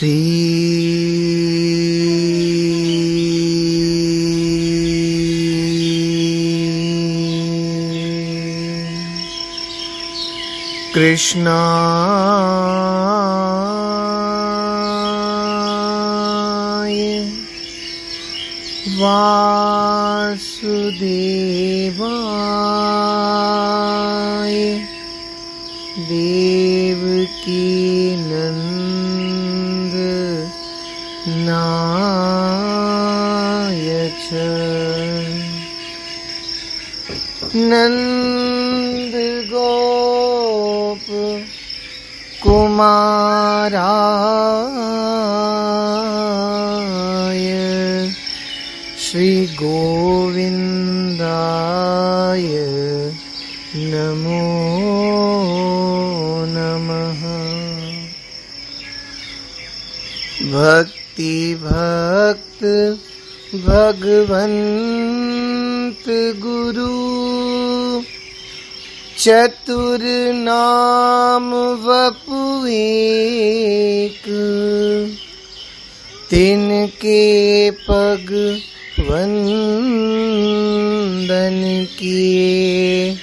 श्री कृष्णाय वासुदेवाय देवकी नंदनाय च नंद गोप कुमाराय श्री गोविंदाय नमो नमः। भक्ति भक्त भगवंत गुरु चतुर नाम वपु एक, तिनके पग वंदन किए,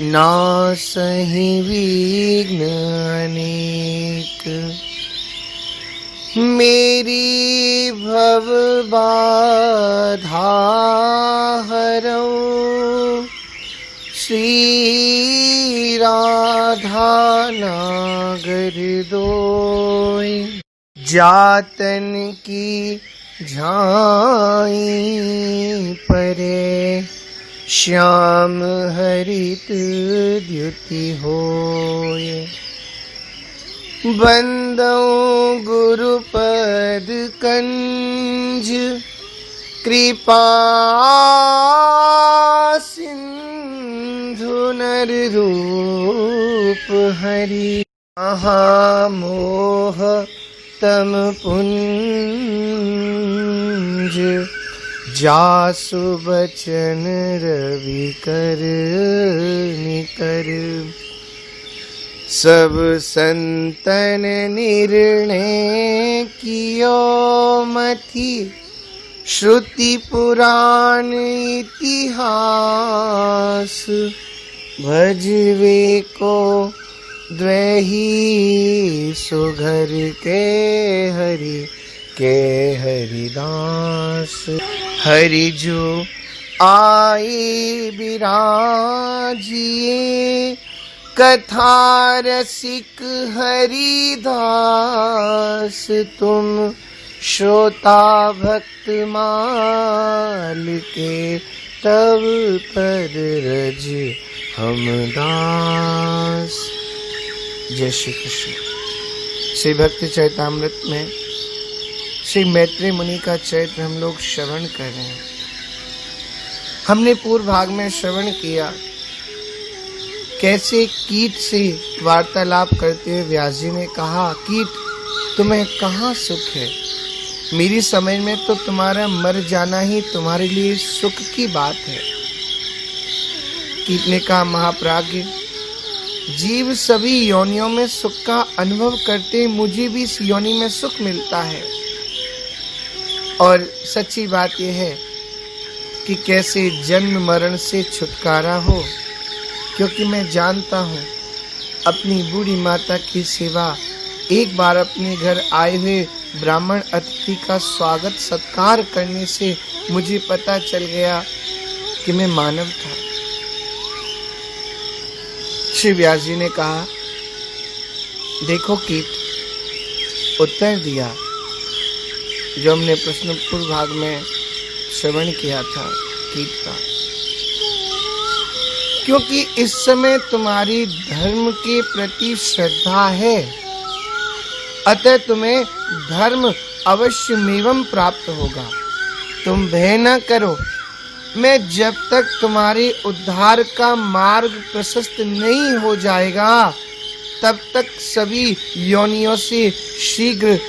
नासहि विघ्न अनेक। मेरी भव बाधा हरौ श्री राधा नागर दोय, जातन की झाई परे, श्याम हरित द्युति होय। बंदौ गुरुपद कंज, कृपा सिंधु नर रूप हरि, महामोह तम पुंज, जासु बचन रवि कर निकर। सब संतन निर्णय कियो मति, श्रुति पुराण इतिहास, भजवे को द्वही सुघर के हरिदास। हरि जो आए विराजिए, कथा रसिक हरिदास, तुम श्रोता भक्त माल के, तब पर रज हम दास। जय श्री कृष्ण। श्री भक्ति चरितामृत में श्री मैत्रेय मुनि का चरित्र हम लोग श्रवण कर रहे हैं। हमने पूर्व भाग में श्रवण किया कैसे कीट से वार्तालाप करते हुए व्यास जी ने कहा, कीट तुम्हें कहाँ सुख है, मेरी समझ में तो तुम्हारा मर जाना ही तुम्हारे लिए सुख की बात है। कीट ने कहा, महाप्राज्ञ, जीव सभी योनियों में सुख का अनुभव करते, मुझे भी इस योनि में सुख मिलता है। और सच्ची बात यह है कि कैसे जन्म मरण से छुटकारा हो, क्योंकि मैं जानता हूँ अपनी बूढ़ी माता की सेवा, एक बार अपने घर आए हुए ब्राह्मण अतिथि का स्वागत सत्कार करने से मुझे पता चल गया कि मैं मानव था। श्री व्यास जी ने कहा, देखो कीट, उत्तर दिया जो हमने प्रश्न पूर्व भाग में श्रवण किया था कीट का, क्योंकि इस समय तुम्हारी धर्म के प्रति श्रद्धा है, अतः तुम्हें धर्म अवश्यमेवं प्राप्त होगा। तुम भय न करो, मैं जब तक तुम्हारे उद्धार का मार्ग प्रशस्त नहीं हो जाएगा, तब तक सभी योनियों से शीघ्र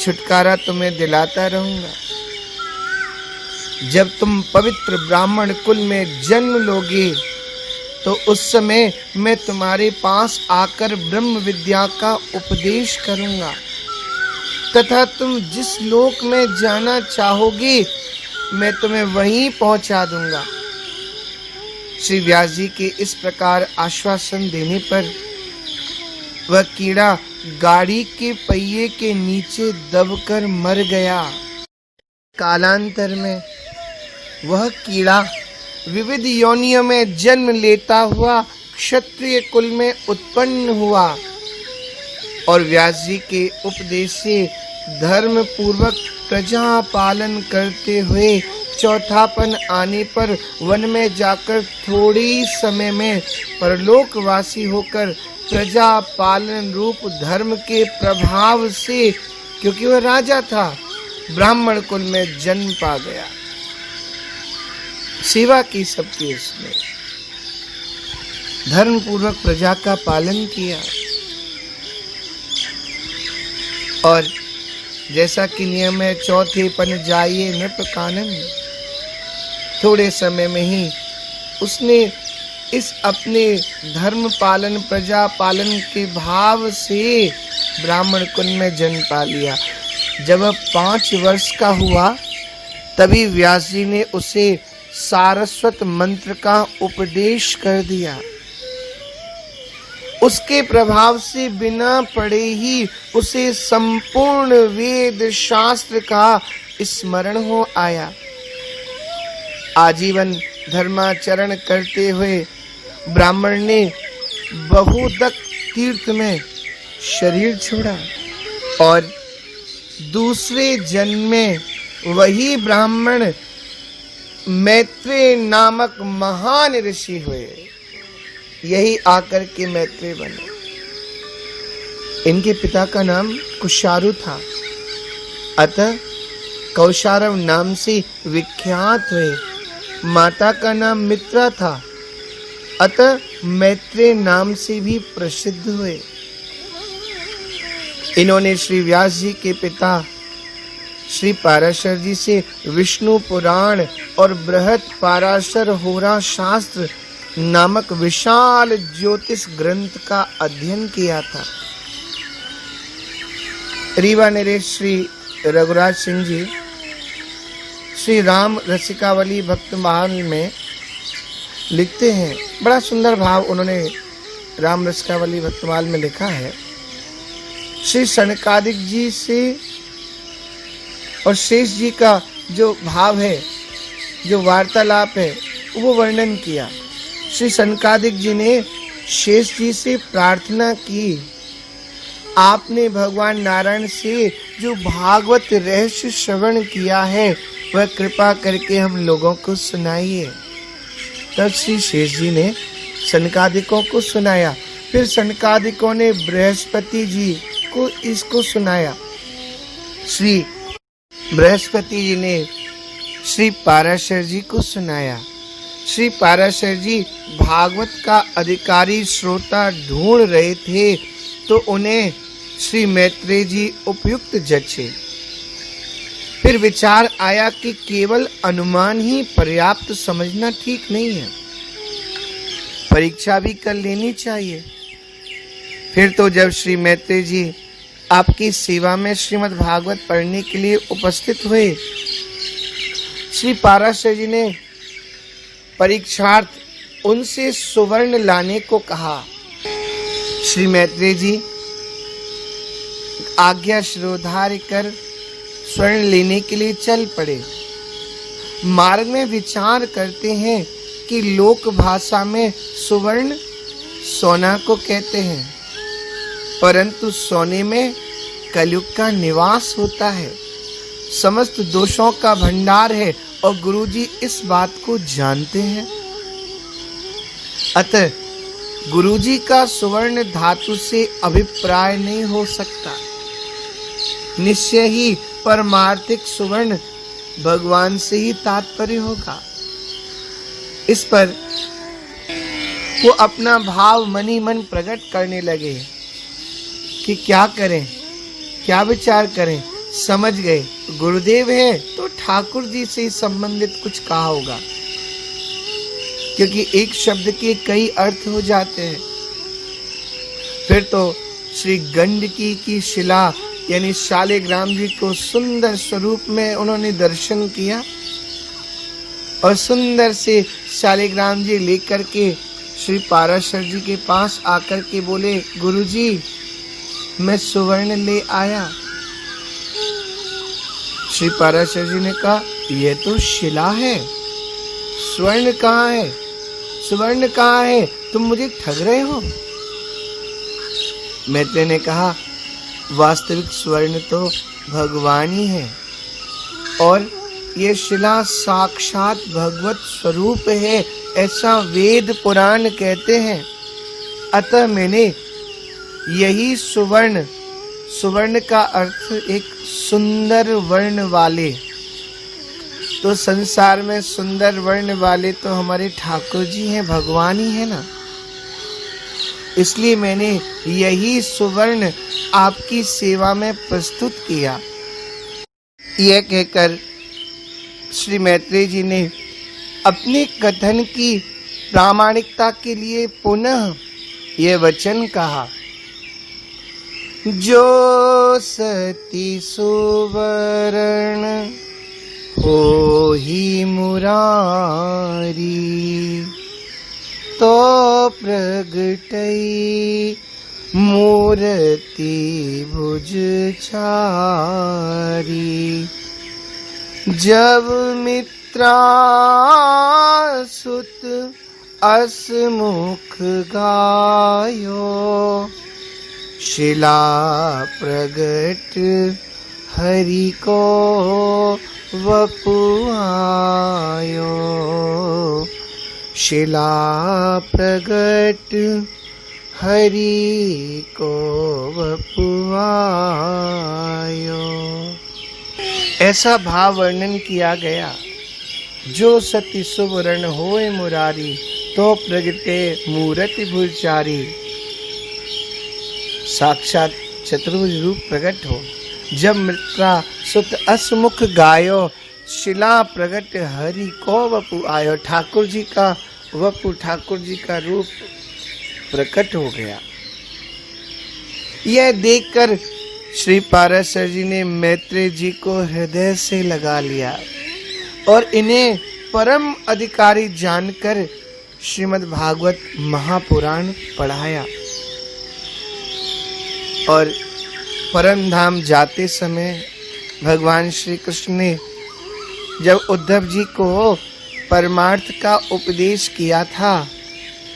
छुटकारा तुम्हें दिलाता रहूंगा। जब तुम पवित्र ब्राह्मण कुल में जन्म लोगे, तो उस समय मैं तुम्हारे पास आकर ब्रह्म विद्या का उपदेश करूंगा। तथा तुम जिस लोक में जाना चाहोगे मैं तुम्हें वहीं पहुंचा दूंगा। श्री व्यास जी के इस प्रकार आश्वासन देने पर वह कीड़ा गाड़ी के पहिए के नीचे दबकर मर गया। कालांतर में वह कीड़ा विविध योनियों में जन्म लेता हुआ क्षत्रिय कुल में उत्पन्न हुआ और व्यास जी के उपदेश से धर्म पूर्वक प्रजा पालन करते हुए चौथापन आने पर वन में जाकर थोड़े ही समय में परलोकवासी होकर प्रजा पालन रूप धर्म के प्रभाव से, क्योंकि वह राजा था, ब्राह्मण कुल में जन्म पा गया। सेवा की सबकी उसने, धर्म पूर्वक प्रजा का पालन किया और जैसा कि नियम है चौथे पन जाइए नृप कानन, थोड़े समय में ही उसने इस अपने धर्म पालन प्रजा पालन के भाव से ब्राह्मण कुल में जन्म पा लिया। जब वह 5 वर्ष का हुआ तभी व्यास जी ने उसे सारस्वत मंत्र का उपदेश कर दिया। उसके प्रभाव से बिना पढ़े ही उसे संपूर्ण वेद शास्त्र का स्मरण हो आया। आजीवन धर्माचरण करते हुए ब्राह्मण ने बहुदक तीर्थ में शरीर छोड़ा और दूसरे जन्म में वही ब्राह्मण मैत्रेय नामक महान ऋषि हुए। यही आकर के मैत्रेय बने। इनके पिता का नाम कुशारु था, अतः कौशारव नाम से विख्यात हुए। माता का नाम मित्रा था, अतः मैत्रेय नाम से भी प्रसिद्ध हुए। इन्होंने श्री व्यास जी के पिता श्री पाराशर जी से विष्णु पुराण और बृहत पाराशर होरा शास्त्र नामक विशाल ज्योतिष ग्रंथ का अध्ययन किया था। रीवा नरेश श्री रघुराज सिंह जी श्री राम रसिकावली भक्तमाल में लिखते हैं, बड़ा सुंदर भाव उन्होंने राम रसिकावली भक्तमाल में लिखा है। श्री सनकादिक जी से और शेष जी का जो भाव है, जो वार्तालाप है, वो वर्णन किया। श्री सनकादिक जी ने शेष जी से प्रार्थना की, आपने भगवान नारायण से जो भागवत रहस्य श्रवण किया है वह कृपा करके हम लोगों को सुनाइए। तब श्री शेष जी ने सनकादिकों को सुनाया। फिर सनकादिकों ने बृहस्पति जी को इसको सुनाया। श्री बृहस्पति जी ने श्री पाराशर जी को सुनाया। श्री पाराशर जी भागवत का अधिकारी श्रोता ढूंढ रहे थे तो उन्हें श्री मैत्रेय जी उपयुक्त जचे। फिर विचार आया कि केवल अनुमान ही पर्याप्त समझना ठीक नहीं है, परीक्षा भी कर लेनी चाहिए। फिर तो जब श्री मैत्रेय जी आपकी सेवा में श्रीमद् भागवत पढ़ने के लिए उपस्थित हुए, श्री पाराशर जी ने परीक्षार्थ उनसे सुवर्ण लाने को कहा। श्री मैत्रेय जी आज्ञा शिरोधार्य कर स्वर्ण लेने के लिए चल पड़े। मार्ग में विचार करते हैं कि लोक भाषा में सुवर्ण सोना को कहते हैं, परंतु सोने में कलयुग का निवास होता है, समस्त दोषों का भंडार है और गुरुजी इस बात को जानते हैं। अतः गुरुजी का सुवर्ण धातु से अभिप्राय नहीं हो सकता। निश्चय ही परमार्थिक सुवर्ण भगवान से ही तात्पर्य होगा। इस पर वो अपना भाव मनी मन प्रकट करने लगे कि क्या करें, क्या विचार करें। समझ गए गुरुदेव है तो ठाकुर जी से संबंधित कुछ कहा होगा, क्योंकि एक शब्द के कई अर्थ हो जाते हैं। फिर तो श्री गंडकी की शिला यानी शालिग्राम जी को सुंदर स्वरूप में उन्होंने दर्शन किया और सुंदर से शालिग्राम जी लेकर के श्री पाराशर जी के पास आकर के बोले, गुरुजी मैं सुवर्ण ले आया। श्री पाराशर जी ने कहा, यह तो शिला है, स्वर्ण कहाँ है, सुवर्ण कहाँ है, तुम मुझे ठग रहे हो। मैत्रेय ने कहा, वास्तविक स्वर्ण तो भगवान ही है और ये शिला साक्षात भगवत स्वरूप है, ऐसा वेद पुराण कहते हैं। अतः मैंने यही सुवर्ण, सुवर्ण का अर्थ एक सुंदर वर्ण वाले, तो संसार में सुंदर वर्ण वाले तो हमारे ठाकुर जी हैं, भगवान ही है ना। इसलिए मैंने यही सुवर्ण आपकी सेवा में प्रस्तुत किया। यह कहकर श्री मैत्रेय जी ने अपने कथन की प्रामाणिकता के लिए पुनः यह वचन कहा, जो सती सुवर्ण हो ही मुरारी, तो प्रगटई मूर्ति भुज छारी। जब मित्रा सुत असमुख गायो, शिला प्रगट हरि को वपुआयो। शिला प्रगट हरि को वपुआयो। ऐसा भाव वर्णन किया गया, जो सती सुवर्ण होए मुरारी, तो प्रगटे मूर्ति भुजचारी। साक्षात चतुर्भुज रूप प्रकट हो। जब मित्रा सुत असमुख गायो, शिला प्रगट हरि को वपु आयो। ठाकुर जी का वपु, ठाकुर जी का रूप प्रकट हो गया। यह देखकर श्री पाराशर जी ने मैत्रेय जी को हृदय से लगा लिया और इन्हें परम अधिकारी जानकर श्रीमद् भागवत महापुराण पढ़ाया। और परम धाम जाते समय भगवान श्री कृष्ण ने जब उद्धव जी को परमार्थ का उपदेश किया था,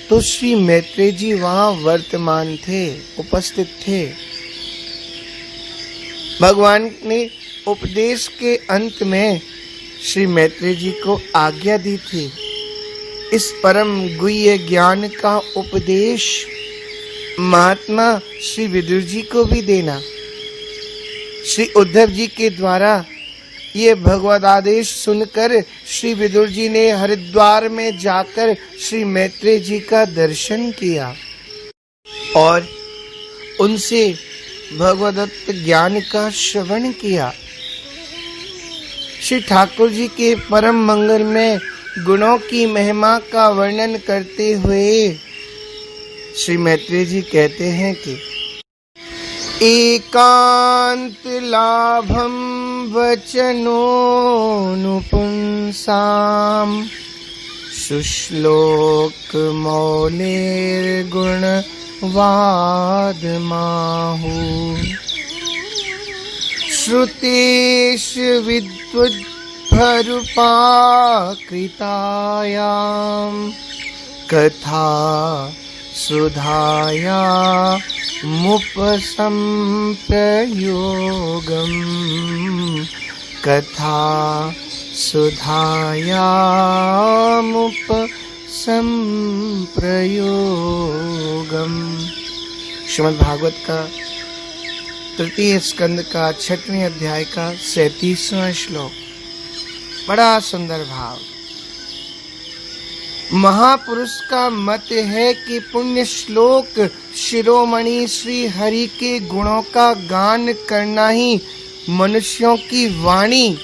तो श्री मैत्रेय जी वहां वर्तमान थे, उपस्थित थे। भगवान ने उपदेश के अंत में श्री मैत्रेय जी को आज्ञा दी थी, इस परम गुह्य ज्ञान का उपदेश महात्मा श्री विदुर जी को भी देना। श्री उद्धव जी के द्वारा ये भगवद आदेश सुनकर श्री विदुर जी ने हरिद्वार में जाकर श्री मैत्रेय जी का दर्शन किया और उनसे भगवदत्त ज्ञान का श्रवण किया। श्री ठाकुर जी के परम मंगल में गुणों की महिमा का वर्णन करते हुए श्री मैत्रेय जी कहते हैं कि एकांत लाभम वचनोनुपुंसाम, शुश्लोक मौलिर्गुण वाद माहु। श्रुतेश विद्वद्भरुपाकृतायां, कथा सुधाया मुपसंप्रयोगम। कथा सुधाया मुपसंप्रयोगम। श्रीमद् भागवत का तृतीय स्कंद का 6वें अध्याय का 37वां श्लोक। बड़ा सुंदर भाव। महापुरुष का मत है कि पुण्य श्लोक शिरोमणि श्री हरि के गुणों का गान करना ही मनुष्यों की वाणी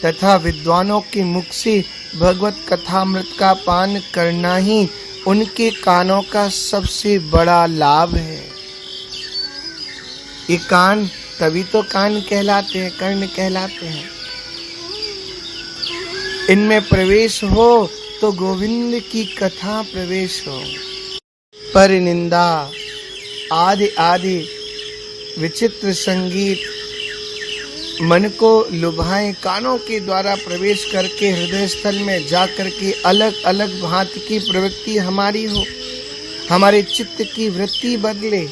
तथा विद्वानों के मुख से भगवत कथामृत का पान करना ही उनके कानों का सबसे बड़ा लाभ है। ये कान तभी तो कान कहलाते हैं, कर्ण कहलाते हैं। इनमें प्रवेश हो तो गोविंद की कथा प्रवेश हो। पर निंदा आदि आदि विचित्र संगीत मन को लुभाए, कानों के द्वारा प्रवेश करके हृदय स्थल में जा करके अलग अलग भांति की प्रवृत्ति हमारी हो, हमारे चित्त की वृत्ति बदले।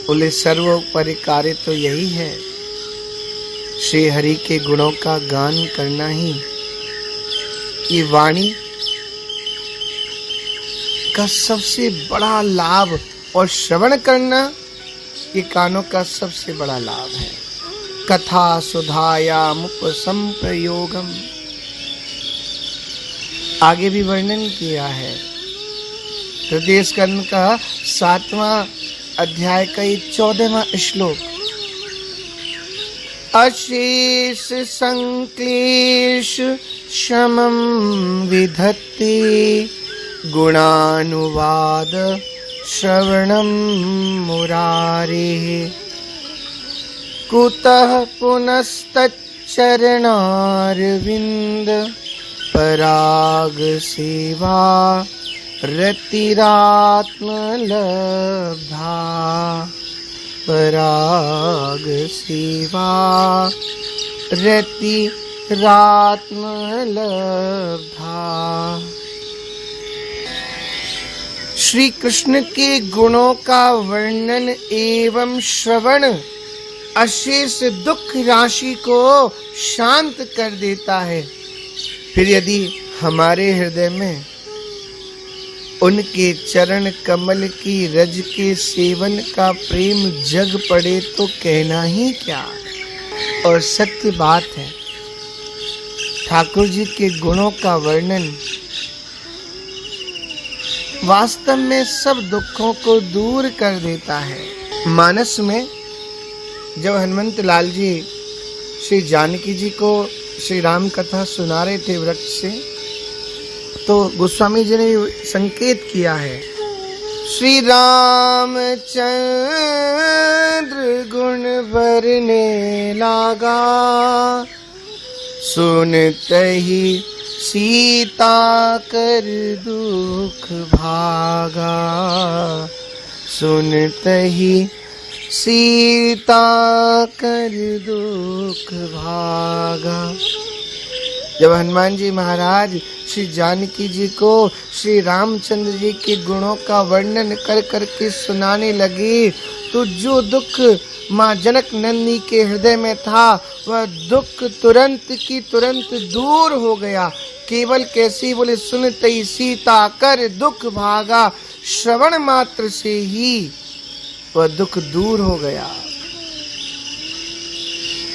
बोले सर्वोपरि कार्य तो यही है, श्री हरि के गुणों का गान करना ही। ये वाणी का सबसे बड़ा लाभ और श्रवण करना ये कानों का सबसे बड़ा लाभ है। कथा सुधायाम उपसंप्रयोगम, आगे भी वर्णन किया है। हृदय स्कंद का 7वां अध्याय का 14वां श्लोक। अशेष संक्लेश शमं विधत्ते गुणानुवाद श्रवणं मुरारेः कुतः पुनस्तच्चरणारविन्द पराग सेवा रतिरात्मलब्धा पराग सेवा रतिरात्मलब्धा। श्री कृष्ण के गुणों का वर्णन एवं श्रवण अशेष दुख राशि को शांत कर देता है। फिर यदि हमारे हृदय में उनके चरण कमल की रज के सेवन का प्रेम जग पड़े तो कहना ही क्या। और सत्य बात है, ठाकुर जी के गुणों का वर्णन वास्तव में सब दुखों को दूर कर देता है। मानस में जब हनुमंत लाल जी श्री जानकी जी को श्री राम कथा सुना रहे थे वृक्ष से, तो गोस्वामी जी ने संकेत किया है, श्री रामचंद्र गुण भरने लागा, सुनते ही सीता कर दुख भागा, सुनते ही सीता कर दुख भागा। जब हनुमान जी महाराज श्री जानकी जी को श्री रामचंद्र जी के गुणों का वर्णन कर करके सुनाने लगे, तो जो दुख माँ जनक नंदी के हृदय में था वह दुख तुरंत की तुरंत दूर हो गया। केवल कैसी, बोले सुनते ही सीता कर दुख भागा, श्रवण मात्र से ही वह दुख दूर हो गया।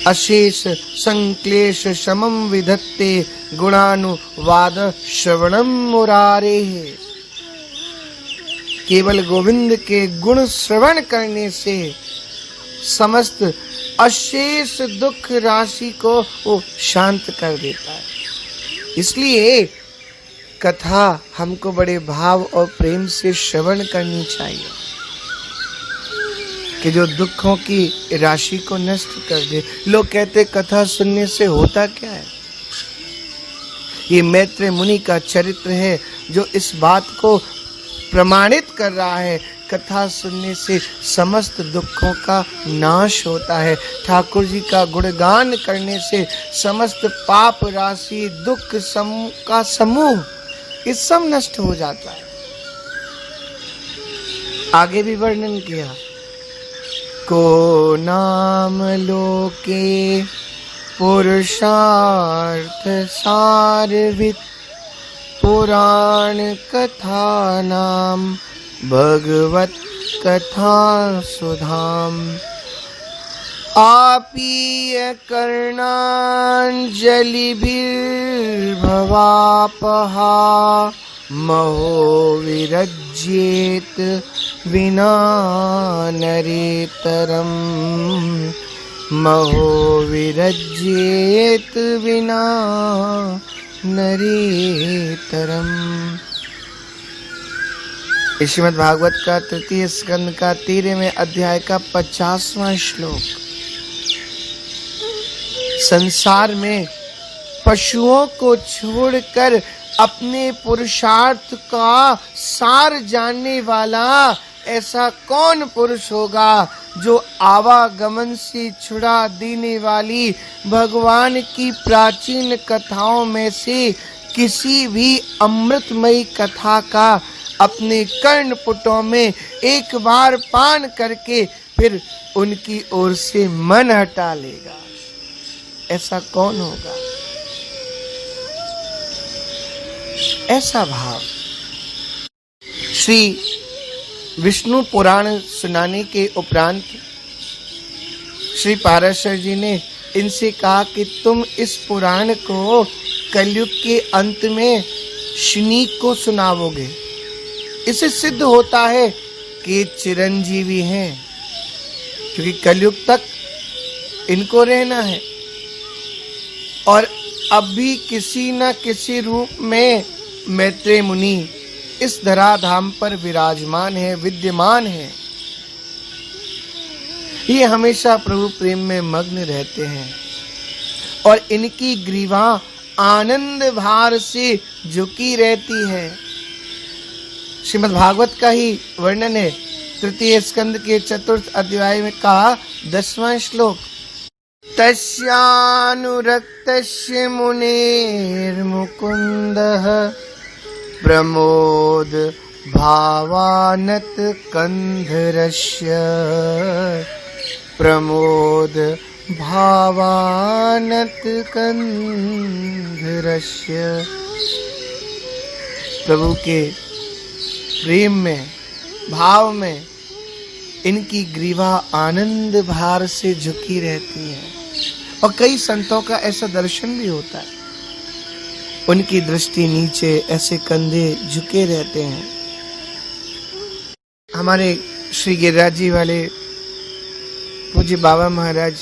अशेष संक्लेश शमं विधत्ते गुणानुवाद श्रवणं मुरारेः। केवल गोविंद के गुण श्रवण करने से समस्त अशेष दुख राशि को वो शांत कर देता है। इसलिए कथा हमको बड़े भाव और प्रेम से श्रवण करनी चाहिए कि जो दुखों की राशि को नष्ट कर दे। लोग कहते कथा सुनने से होता क्या है। ये मैत्रेय मुनि का चरित्र है जो इस बात को प्रमाणित कर रहा है। कथा सुनने से समस्त दुखों का नाश होता है। ठाकुर जी का गुणगान करने से समस्त पाप राशि दुख का समूह ये सब नष्ट हो जाता है। आगे भी वर्णन किया, को नाम लोके पुरुषार्थ सारवित पुराण कथा नाम भगवत कथा सुधाम आपीय कर्णांजलिभिर्भवापहा महो विरज्येत विना नरेतरम महो विरज्येत विना नरेतरम। श्रीमद् भागवत का 3 स्कंद का 13वें अध्याय का 50वां श्लोक। संसार में पशुओं को छोड़कर अपने पुरुषार्थ का सार जानने वाला ऐसा कौन पुरुष होगा जो आवागमन से छुड़ा देने वाली भगवान की प्राचीन कथाओं में से किसी भी अमृतमयी कथा का अपने कर्णपुटों में एक बार पान करके फिर उनकी ओर से मन हटा लेगा। ऐसा कौन होगा? ऐसा भाव श्री विष्णु पुराण सुनाने के उपरांत श्री पाराशर जी ने इनसे कहा कि तुम इस पुराण को कलयुग के अंत में शनि को सुनाओगे। इससे सिद्ध होता है कि चिरंजीवी हैं, क्योंकि कलयुग तक इनको रहना है और अब भी किसी न किसी रूप में मैत्रेय मुनि इस धराधाम पर विराजमान है, विद्यमान है। ये हमेशा प्रभु प्रेम में मग्न रहते हैं और इनकी ग्रीवा आनंद भार से झुकी रहती है। श्रीमद् भागवत का ही वर्णन है 3 स्कंद के 4 अध्याय में कहा 10वां श्लोक। तस्यानुरक्तस्य मुनेर्मुकुन्दः प्रमोद भावानत कंधरस्य प्रमोद भावानत कंधरस्य। प्रभु के प्रेम में, भाव में इनकी ग्रीवा आनंद भार से झुकी रहती है और कई संतों का ऐसा दर्शन भी होता है, उनकी दृष्टि नीचे, ऐसे कंधे झुके रहते हैं। हमारे श्री गिरिराज जी वाले पूज्य बाबा महाराज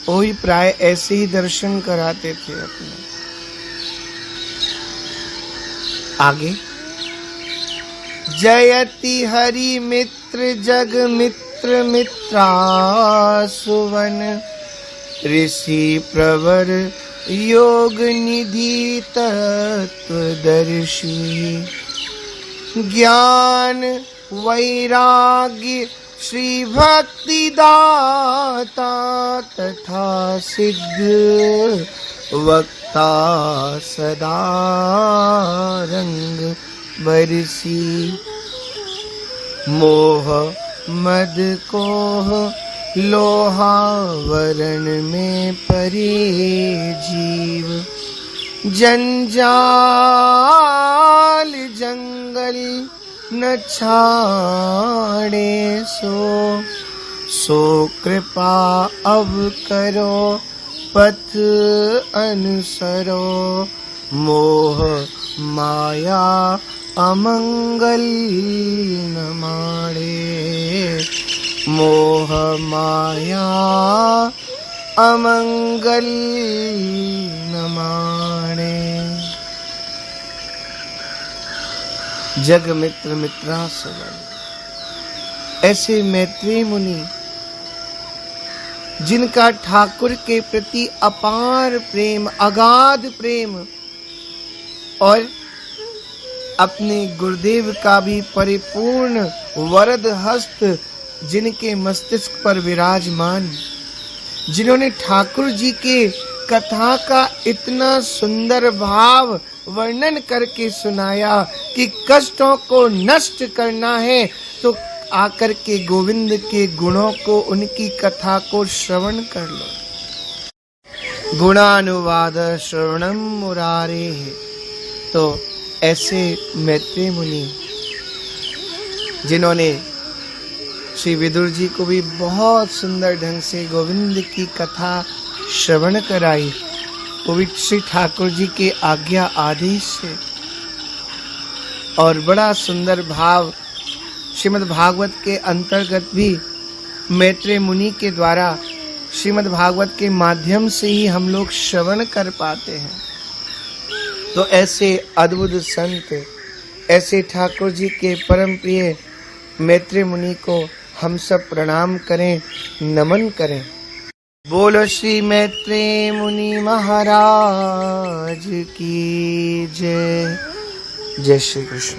वो ही प्राय ऐसे ही दर्शन कराते थे अपने। आगे जयति हरि मित्र जग मित्र मित्रासुवन ऋषि प्रवर योग निधि तत्वदर्शी ज्ञान वैराग्य श्री भक्ति दाता तथा सिद्ध वक्ता सदा रंग बरसी मोह मद कोह लोहा वरण में परे जीव जंजाल जंगल न छाड़े सो कृपा अब करो पथ अनुसरो मोह माया अमंगल न माड़े मोह माया अमंगल न माड़े। जग मित्र मित्रासुवन ऐसे मैत्रेय मुनि जिनका ठाकुर के प्रति अपार प्रेम, अगाध प्रेम और अपने गुरुदेव का भी परिपूर्ण वरद हस्त जिनके मस्तिष्क पर विराजमान, जिन्होंने ठाकुर जी के कथा का इतना सुंदर भाव वर्णन करके सुनाया कि कष्टों को नष्ट करना है तो आकर के गोविंद के गुणों को, उनकी कथा को श्रवण कर लो। गुणानुवाद श्रवणम मुरारे। तो ऐसे मैत्रेय मुनि जिन्होंने श्री विदुर जी को भी बहुत सुंदर ढंग से गोविंद की कथा श्रवण कराई, वो भी श्री ठाकुर जी के आज्ञा आदेश से, और बड़ा सुंदर भाव श्रीमद् भागवत के अंतर्गत भी मैत्रेय मुनि के द्वारा श्रीमद् भागवत के माध्यम से ही हम लोग श्रवण कर पाते हैं। तो ऐसे अद्भुत संत ऐसे ठाकुर जी के परम प्रिय मैत्रेय मुनि को हम सब प्रणाम करें, नमन करें। बोलो श्री मैत्रेय मुनि महाराज की जय। जय श्री कृष्ण।